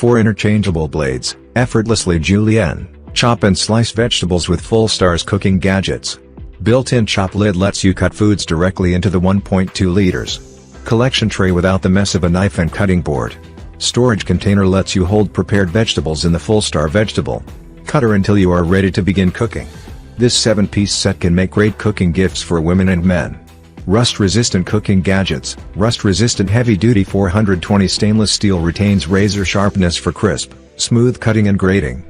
4 interchangeable blades, effortlessly julienne, chop and slice vegetables with Fullstar's cooking gadgets. Built-in chop lid lets you cut foods directly into the 1.2 liters. Collection tray without the mess of a knife and cutting board. Storage container lets you hold prepared vegetables in the Fullstar vegetable cutter until you are ready to begin cooking. This 7-piece set can make great cooking gifts for women and men. Rust-resistant cooking gadgets. Rust-resistant heavy-duty 420 stainless steel retains razor sharpness for crisp, smooth cutting and grating.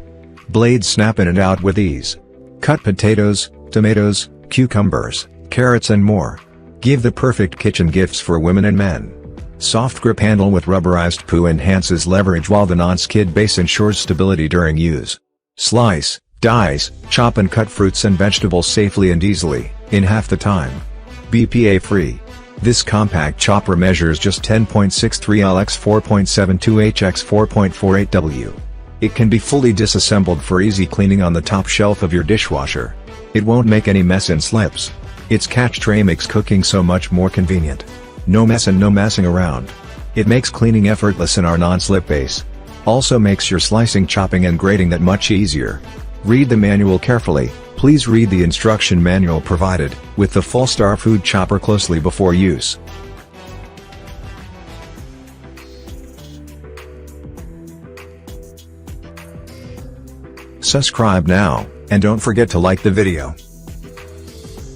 Blades snap in and out with ease. Cut potatoes, tomatoes, cucumbers, carrots and more. Give the perfect kitchen gifts for women and men. Soft grip handle with rubberized poo enhances leverage while the non-skid base ensures stability during use. Slice, dice, chop and cut fruits and vegetables safely and easily, in half the time. BPA-free. This compact chopper measures just 10.63 L x 4.72 H x 4.48 W. It can be fully disassembled for easy cleaning on the top shelf of your dishwasher. It won't make any mess and slips. Its catch tray makes cooking so much more convenient. No mess and no messing around. It makes cleaning effortless in our non-slip base. Also makes your slicing, chopping and grating that much easier. Read the manual carefully. Please read the instruction manual provided with the Fullstar food chopper closely before use. Subscribe now, and don't forget to like the video.